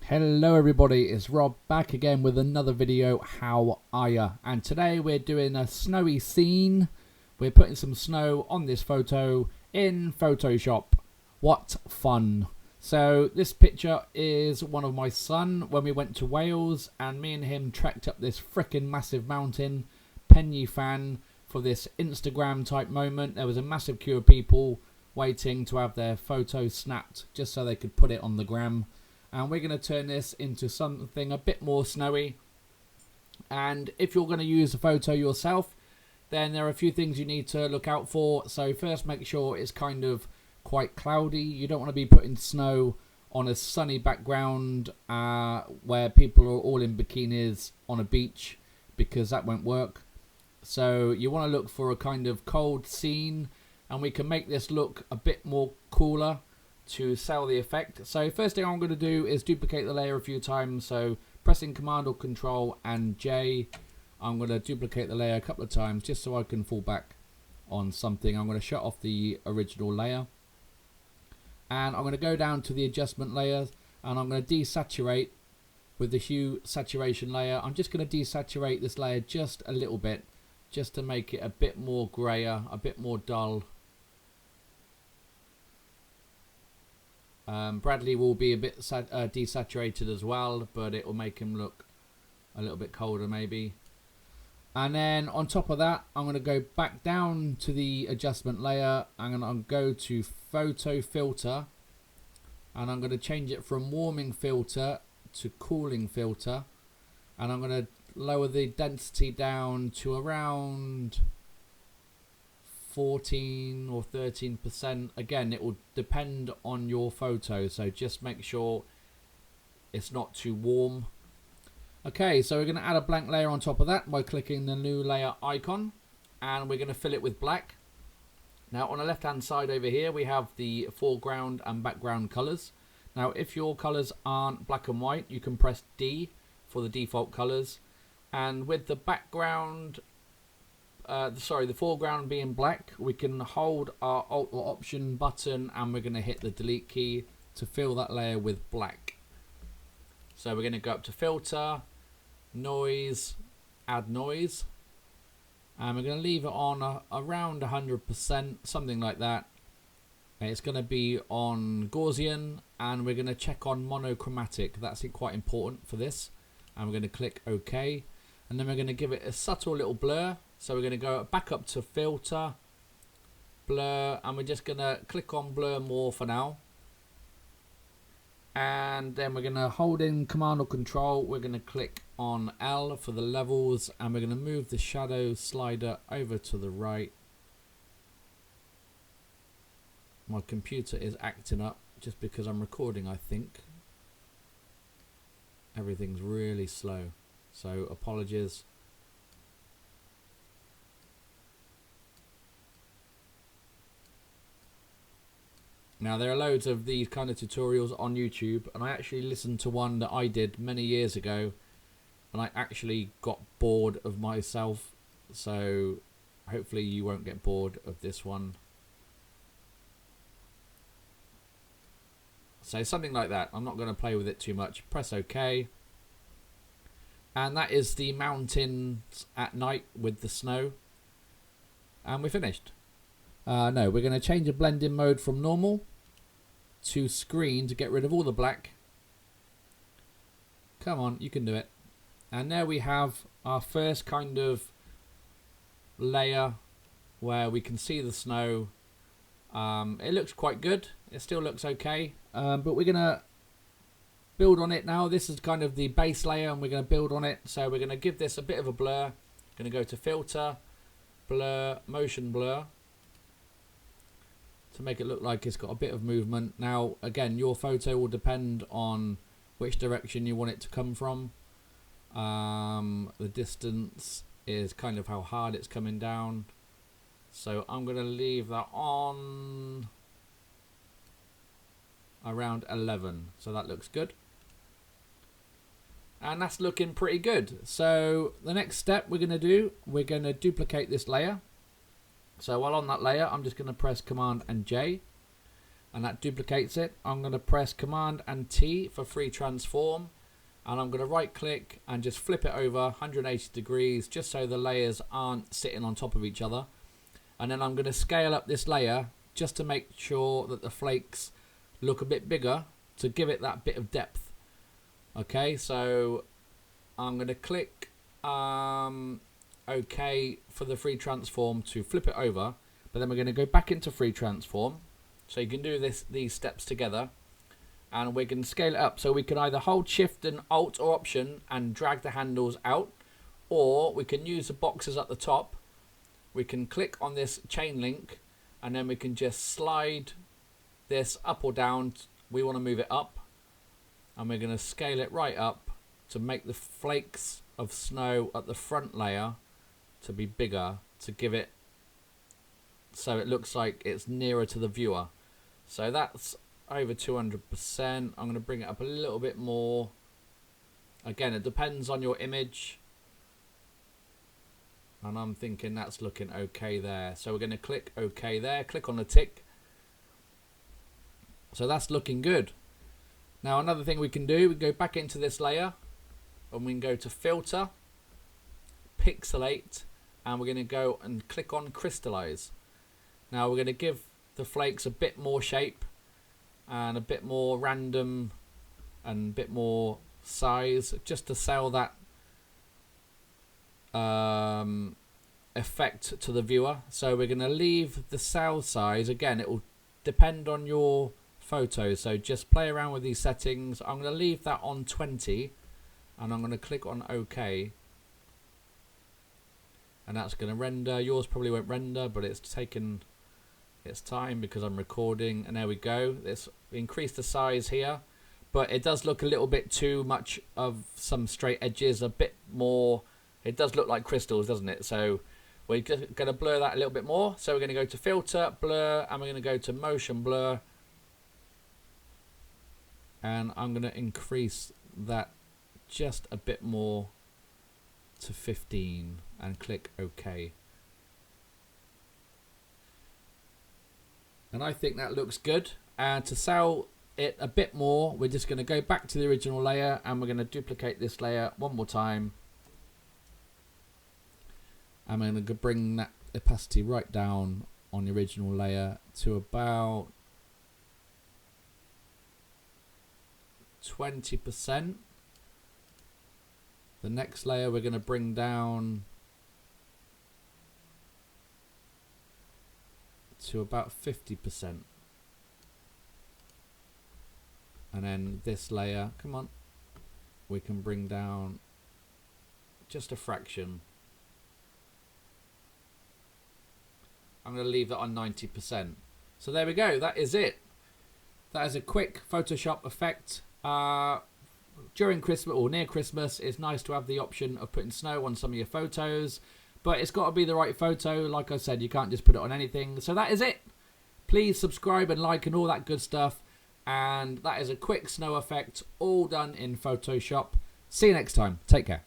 Hello everybody, it's Rob back again with another video. How are ya? And today we're doing a snowy scene. We're putting some snow on this photo in Photoshop. What fun. So this picture is one of my son when we went to Wales, and me and him trekked up this frickin' massive mountain, Pen y Fan, for this Instagram type moment. There was a massive queue of people waiting to have their photos snapped just so they could put it on the gram. And we're going to turn this into something a bit more snowy. And if you're going to use a photo yourself, then there are a few things you need to look out for. So first, make sure it's kind of quite cloudy. You don't want to be putting snow on a sunny background where people are all in bikinis on a beach, because that won't work. So you want to look for a kind of cold scene, and we can make this look a bit more cooler to sell the effect. So first thing I'm going to do is duplicate the layer a few times. So pressing Command or Control and J, I'm going to duplicate the layer a couple of times just so I can fall back on something. I'm going to shut off the original layer, and I'm going to go down to the adjustment layers, and I'm going to desaturate with the hue saturation layer. I'm just going to desaturate this layer just a little bit, just to make it a bit more grayer, a bit more dull. Bradley will be a bit desaturated as well, but it will make him look a little bit colder maybe. And then on top of that, I'm going to go back down to the adjustment layer. I'm going to go to photo filter, and I'm going to change it from warming filter to cooling filter, and I'm going to lower the density down to around 14 or 13%. Again, it will depend on your photo, so just make sure it's not too warm. Okay, so we're going to add a blank layer on top of that by clicking the new layer icon, and we're going to fill it with black. Now on the left hand side over here we have the foreground and background colors. Now if your colors aren't black and white, you can press D for the default colors, and with the background the foreground being black, we can hold our Alt or Option button, and we're going to hit the delete key to fill that layer with black. So we're going to go up to filter, noise, add noise, and we're going to leave it on around 100%, something like that. And it's going to be on Gaussian, and we're going to check on monochromatic. That's quite important for this, and we're going to click OK, and then we're going to give it a subtle little blur. So we're going to go back up to filter, blur, and we're just going to click on blur more for now. And then we're going to hold in Command or Control. We're going to click on L for the levels, and we're going to move the shadow slider over to the right. My computer is acting up just because I'm recording, I think. Everything's really slow, so apologies. Now there are loads of these kind of tutorials on YouTube, and I actually listened to one that I did many years ago, and I actually got bored of myself, so hopefully you won't get bored of this one. So something like that. I'm not going to play with it too much. Press OK. And that is the mountains at night with the snow. And we're finished. No, we're going to change the blending mode from normal to screen to get rid of all the black. Come on, you can do it. And there we have our first kind of layer where we can see the snow. It looks quite good. It still looks okay. But we're going to build on it now. This is kind of the base layer, and we're going to build on it. So we're going to give this a bit of a blur. Going to go to filter, blur, motion blur, to make it look like it's got a bit of movement. Now again, your photo will depend on which direction you want it to come from. The distance is kind of how hard it's coming down, so I'm going to leave that on around 11, so that looks good, and that's looking pretty good. So the next step we're going to duplicate this layer. So while on that layer, I'm just going to press Command and J, and that duplicates it. I'm going to press Command and T for free transform, and I'm going to right click and just flip it over 180 degrees just so the layers aren't sitting on top of each other. And then I'm going to scale up this layer just to make sure that the flakes look a bit bigger, to give it that bit of depth. Okay, so I'm going to click OK for the free transform to flip it over, but then we're going to go back into free transform. So you can do these steps together, and we can scale it up. So we can either hold Shift and Alt or Option and drag the handles out, or we can use the boxes at the top. We can click on this chain link, and then we can just slide this up or down. We want to move it up, and we're going to scale it right up to make the flakes of snow at the front layer to be bigger, to give it so it looks like it's nearer to the viewer. So that's over 200%. I'm going to bring it up a little bit more. Again, it depends on your image, and I'm thinking that's looking okay there. So we're going to click OK there, click on the tick. So that's looking good. Now another thing we can do, we go back into this layer and we can go to Filter, Pixelate, and we're going to go and click on Crystallize. Now we're going to give the flakes a bit more shape and a bit more random and a bit more size, just to sell that effect to the viewer. So we're going to leave the cell size, again it will depend on your photo, so just play around with these settings. I'm going to leave that on 20, and I'm going to click on OK, and that's going to render. Yours probably won't render, but it's taken its time because I'm recording. And there we go. Let's increase the size here, but it does look a little bit too much of some straight edges, a bit more. It does look like crystals, doesn't it? So we're going to blur that a little bit more. So we're going to go to Filter, Blur, and we're going to go to Motion Blur, and I'm going to increase that just a bit more to 15 and click OK. And I think that looks good. And to sell it a bit more, we're just going to go back to the original layer, and we're going to duplicate this layer one more time. I'm going to bring that opacity right down on the original layer to about 20%. The next layer we're going to bring down to about 50%. And then this layer, come on, we can bring down just a fraction. I'm going to leave that on 90%. So there we go, that is it. That is a quick Photoshop effect. During Christmas or near Christmas, it's nice to have the option of putting snow on some of your photos, but it's got to be the right photo. Like I said, you can't just put it on anything. So that is it. Please subscribe and like and all that good stuff. And that is a quick snow effect all done in Photoshop. See you next time. Take care.